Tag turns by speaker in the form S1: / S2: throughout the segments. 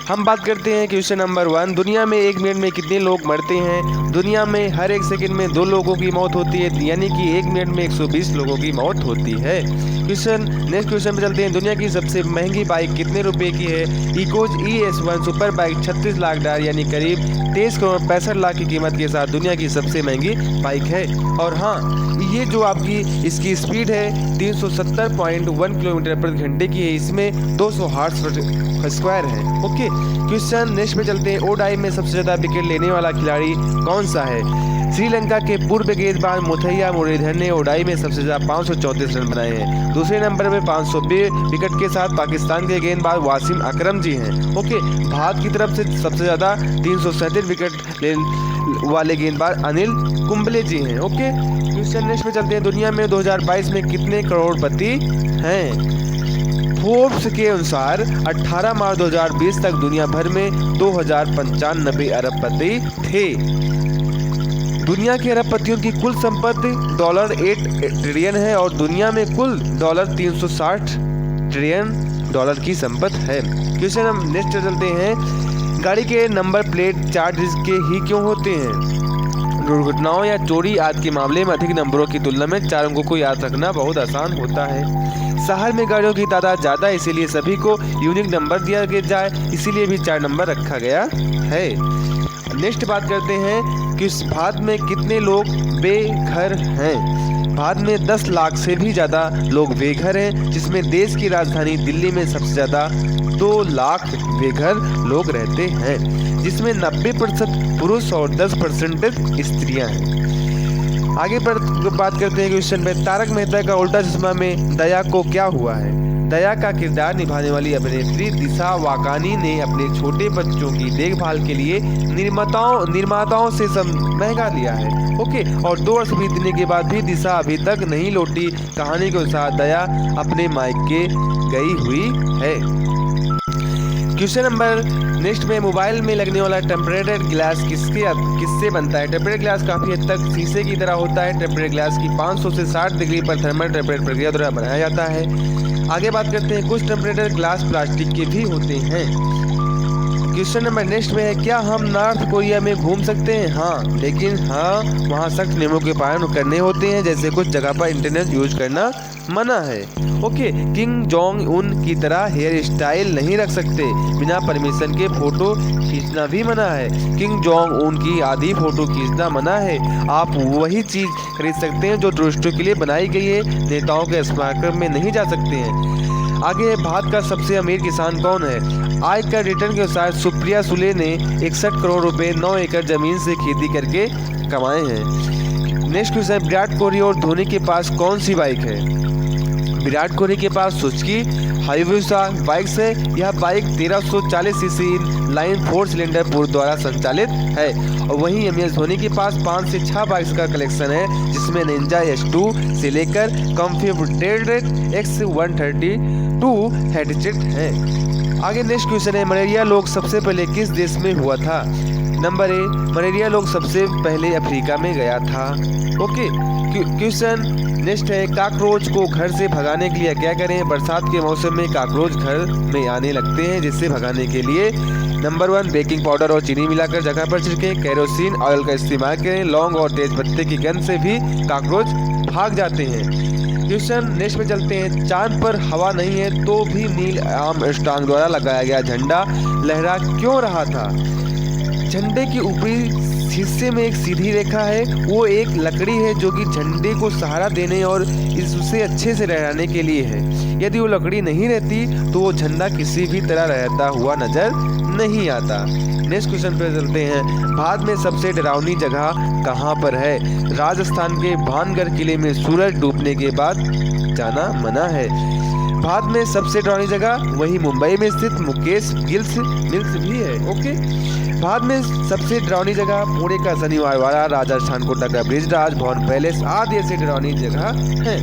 S1: हम बात करते हैं क्वेश्चन नंबर 1। दुनिया में 1 मिनट में कितने लोग मरते हैं? दुनिया में हर 1 सेकंड में 2 लोगों की मौत होती है, यानी कि 1 मिनट में 120 लोगों की मौत होती है। नेक्स्ट क्वेश्चन पे चलते हैं। दुनिया की सबसे महंगी बाइक कितने रुपए की है? Echoes ES1 super bike 36 lakh dollar यानी करीब 23 करोड़ 65 लाख की कीमत के साथ दुनिया की सबसे महंगी बाइक है। और हाँ, ये जो आपकी इसकी स्पीड है 370.1 किलोमीटर प्रति घंटे की है। इसमें 200 हार्स स्क्वायर है। ओके, क्वेश्चन नेक्स्ट पे चलते हैं। ओडाई में सबसे ज्यादा विकेट लेने वाला खिलाड़ी कौन सा है? श्रीलंका के पूर्व गेंदबाज मुथैया मुरलीधरन ने ओडाई में सबसे ज्यादा 534 रन बनाए हैं। दूसरे नंबर पे 502 विकेट के साथ पाकिस्तान के गेंदबाज वासिम अकरम जी हैं। ओके, भारत की तरफ से सबसे ज्यादा 337 विकेट वाले गेंदबाज अनिल कुंबले जी हैं। ओके, क्वेश्चन नेक्स्ट पे चलते हैं। दुनिया में 2022 में कितने करोड़पति हैं? फोर्ब्स के अनुसार 18 मार्च 2020 तक दुनिया भर में 2095 अरबपति थे। दुनिया के अरबपतियों की कुल संपत्ति $8 ट्रिलियन है और दुनिया में कुल $360 ट्रिलियन की संपत्ति है। क्वेश्चन हम नेक्स्ट चलते हैं। गाड़ी के नंबर प्लेट 4 डिजिट के ही क्यों होते हैं? दुर्घटनाओं या चोरी आदि के मामले में अधिक नंबरों की तुलना में 4 अंकों को याद रखना बहुत आसान होता है। शहर में गाड़ियों की तादाद ज़्यादा है, इसीलिए सभी को यूनिक नंबर दिया जाए, इसीलिए भी 4 नंबर रखा गया है। नेक्स्ट बात करते हैं कि भारत में कितने लोग बेघर हैं? भारत में 10 लाख से भी ज़्यादा लोग बेघर हैं, जिसमें देश की राजधानी दिल्ली में सबसे ज़्यादा 2 लाख बेघर लोग रहते हैं, जिसमें 90% पुरुष और 10% स्त्रियां हैं। आगे पर बात करते हैं क्वेश्चन पे। तारक मेहता का उल्टा चश्मा में दया को क्या हुआ है? दया का किरदार निभाने वाली अभिनेत्री दिशा वाकानी ने अपने छोटे बच्चों की देखभाल के लिए निर्माताओं से महंगा लिया है। ओके, और 2 वर्ष बीतने के बाद भी दिशा अभी तक नहीं लौटी। कहानी के अनुसार दया अपने मायके गई हुई है। क्वेश्चन नंबर नेक्स्ट में। मोबाइल में लगने वाला टेम्परेचर ग्लास किससे बनता है? टेम्परेचर ग्लास काफ़ी हद तक शीशे की तरह होता है। टेम्परेचर ग्लास की 500 से 60 डिग्री पर थर्मल टेम्परेचर प्रक्रिया द्वारा बनाया जाता है। आगे बात करते हैं। कुछ टेम्परेचर ग्लास प्लास्टिक के भी होते हैं। क्वेश्चन नंबर नेक्स्ट में है। क्या हम नॉर्थ कोरिया में घूम सकते हैं? हाँ, लेकिन वहाँ सख्त नियमों के पालन करने होते हैं, जैसे कुछ जगह पर इंटरनेट यूज करना मना है। ओके, किंग जोंग उन की तरह हेयर स्टाइल नहीं रख सकते। बिना परमिशन के फोटो खींचना भी मना है। किंग जोंग उन की आधी फोटो खींचना मना है। आप वही चीज खरीद सकते हैं जो टूरिस्टों के लिए बनाई गई है। नेताओं के स्मारक में नहीं जा सकते हैं। आगे, भारत का सबसे अमीर किसान कौन है? आयकर रिटर्न के अनुसार सुप्रिया सुले ने 61 करोड़ रुपए 9 एकड़ जमीन से खेती करके कमाए हैं। Next question. विराट कोहली और धोनी के पास कौन सी बाइक है? विराट कोहली के पास सुजुकी हायाबुसा बाइक्स है। यह बाइक 1340 सीसी लाइन 4 सिलेंडर पूर्व द्वारा संचालित है। और वहीं MS धोनी के पास 5 से 6 बाइक्स का कलेक्शन है, जिसमें निंजा S2 से लेकर कॉन्फिगरेटेड X132 हैचबैक है। आगे नेक्स्ट क्वेश्चन है। मलेरिया रोग सबसे पहले किस देश में हुआ था? नंबर ए, मलेरिया रोग सबसे पहले अफ्रीका में गया था। ओके, क्वेश्चन नेक्स्ट है। कॉकरोच को घर से भगाने के लिए क्या करें? बरसात के मौसम में कॉकरोच घर में आने लगते हैं, जिससे भगाने के लिए नंबर 1 बेकिंग पाउडर और चीनी मिलाकर जगह पर छिड़कें। केरोसिन ऑयल का इस्तेमाल करें। लौंग और तेज पत्ते की गंध से भी कॉकरोच भाग जाते हैं। क्वेश्चन नेक्स्ट पे चलते हैं। चांद पर हवा नहीं है तो भी नील आर्मस्ट्रांग द्वारा लगाया गया झंडा लहरा क्यों रहा था? झंडे के ऊपरी हिस्से में एक सीधी रेखा है। वो एक लकड़ी है जो कि झंडे को सहारा देने और उसे अच्छे से लहराने के लिए है। यदि वो लकड़ी नहीं रहती तो वो झंडा किसी भी तरह रहता हुआ नजर नहीं आता। नेक्स्ट क्वेश्चन पे चलते हैं। भारत में सबसे डरावनी जगह कहाँ पर है? राजस्थान के भानगढ़ किले में सूरज डूबने के बाद जाना मना है। भारत में सबसे डरावनी जगह वही मुंबई में स्थित मुकेश गिल्स मिल्स भी है। ओके, भारत में सबसे डरावनी जगह पुणे का शनिवार वाला, राजस्थान कोटा का ब्रिजराज, भवन पैलेस आदि ऐसी डरावनी जगह है।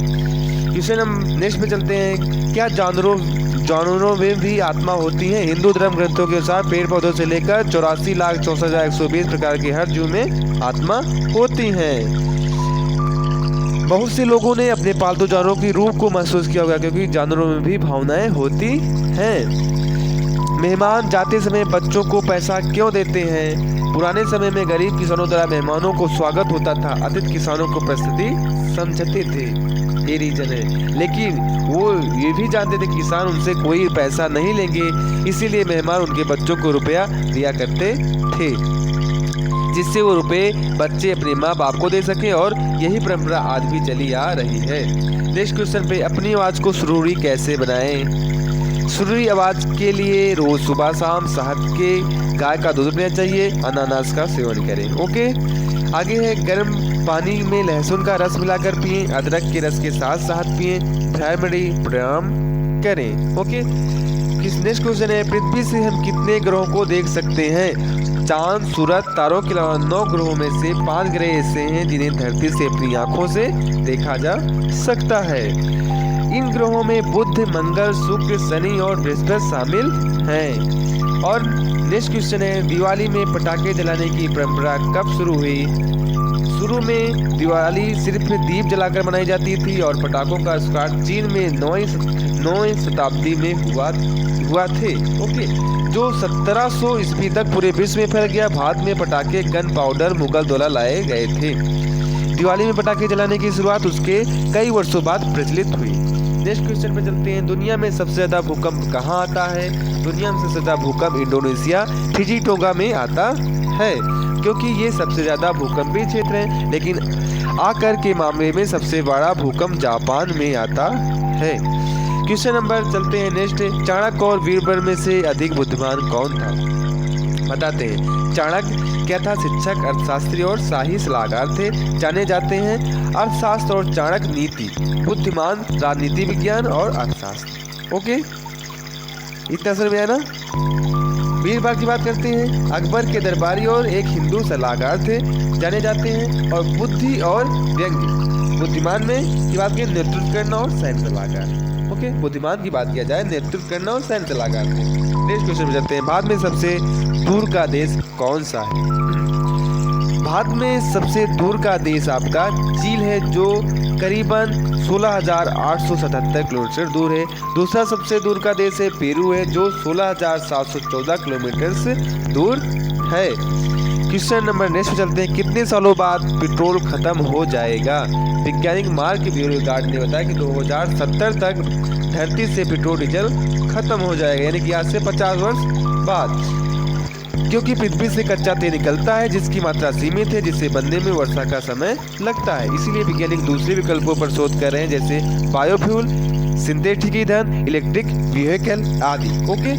S1: क्वेश्चन हम नेक्स्ट में चलते हैं। क्या जानवरों में भी आत्मा होती है? हिंदू धर्म ग्रंथों के अनुसार पेड़ पौधों से लेकर 84,64,120 प्रकार के हर जीव में आत्मा होती है। बहुत से लोगों ने अपने पालतू जानवरों की रूह को महसूस किया होगा, क्योंकि जानवरों में भी भावनाएं होती हैं। मेहमान जाते समय बच्चों को पैसा क्यों देते हैं? पुराने समय में गरीब किसानों द्वारा मेहमानों को स्वागत होता था, अतिथि किसानों को प्रस्तुति समझते थे, ये रीजन है। लेकिन वो ये भी जानते थे किसान उनसे कोई पैसा नहीं लेंगे, इसीलिए मेहमान उनके बच्चों को रुपया दिया करते थे, जिससे वो रुपए बच्चे अपने माँ बाप को दे सके, और यही परंपरा आज भी चली आ रही है। नेक्स्ट क्वेश्चन पे, अपनी आवाज़ को सुरीली कैसे बनाएं? सुरीली आवाज़ के लिए रोज सुबह शाम शहद के गाय का दूध पीना चाहिए, अनानास का सेवन करें। ओके, आगे है, गर्म पानी में लहसुन का रस मिलाकर पिएं, अदरक के रस के साथ शहद पिएं, प्राणायाम करें। ओके, नेक्स्ट क्वेश्चन है, पृथ्वी से हम कितने ग्रहों को देख सकते हैं? चांद, सूरज, तारों के अलावा 9 ग्रहों में से 5 ग्रह ऐसे हैं जिन्हें धरती से अपनी आंखों से देखा जा सकता है। इन ग्रहों में बुध, मंगल, शुक्र, शनि और बृहस्पति शामिल हैं। और नेक्स्ट क्वेश्चन है, दिवाली में पटाखे जलाने की परंपरा कब शुरू हुई? शुरू में दिवाली सिर्फ दीप जलाकर मनाई जाती थी और पटाखों का आविष्कार चीन में 9वीं शताब्दी में हुआ थे। ओके, जो 1700 ईस्वी तक पूरे विश्व में फैल गया। भारत में पटाखे, गन पाउडर मुगल द्वारा लाए गए थे। दिवाली में पटाखे जलाने की शुरुआत उसके कई वर्षों बाद प्रचलित हुई। नेक्स्ट क्वेश्चन पे चलते हैं, दुनिया में सबसे ज्यादा भूकंप कहाँ आता है? दुनिया में सबसे ज्यादा भूकंप इंडोनेशिया फिजी टोंगा में आता है, क्योंकि ये सबसे ज्यादा भूकंपीय क्षेत्र है। लेकिन आकार के मामले में सबसे बड़ा भूकंप जापान में आता है। क्वेश्चन नंबर चलते हैं नेक्स्ट, चाणक्य और बीरबल में से अधिक बुद्धिमान कौन था? बताते हैं। चाणक्य क्या था? शिक्षक, अर्थशास्त्री और शाही सलाहकार थे, जाने जाते हैं अर्थशास्त्र और चाणक्य नीति, बुद्धिमान राजनीति विज्ञान और अर्थशास्त्र। ओके, इतना समझ में आया ना? बीरबल की बात करते हैं, अकबर के दरबारी और एक हिंदू सलाहकार थे, जाने जाते हैं और बुद्धि और व्यंग्य। बुद्धिमान में की बात की नेतृत्व करना और सैन्य सलाहकार। ओके, बुद्धिमान की बात किया जाए नेतृत्व करना और सैन्य सलाहकार थे। नेक्स्ट क्वेश्चन में जाते हैं, भारत में सबसे दूर का देश कौन सा है? भारत में सबसे दूर का देश आपका चीन है, जो करीबन 16,877 किलोमीटर दूर है। दूसरा सबसे दूर का देश है पेरू है, जो 16,714 किलोमीटर से दूर है। क्वेश्चन नंबर नेक्स्ट पे चलते हैं, कितने सालों बाद पेट्रोल खत्म हो जाएगा? वैज्ञानिक मार्क ब्यूरोगार्ड ने बताया कि 2070 तक धरती से पेट्रोल डीजल खत्म हो जाएगा, यानी कि आज से 50 वर्ष बाद, क्योंकि पृथ्वी से कच्चा तेल निकलता है जिसकी मात्रा सीमित है, जिसे बनने में वर्षा का समय लगता है। इसीलिए वैज्ञानिक दूसरे विकल्पों पर शोध कर रहे हैं, जैसे बायोफ्यूल, सिंथेटिक ईंधन, इलेक्ट्रिक व्हीकल आदि। ओके,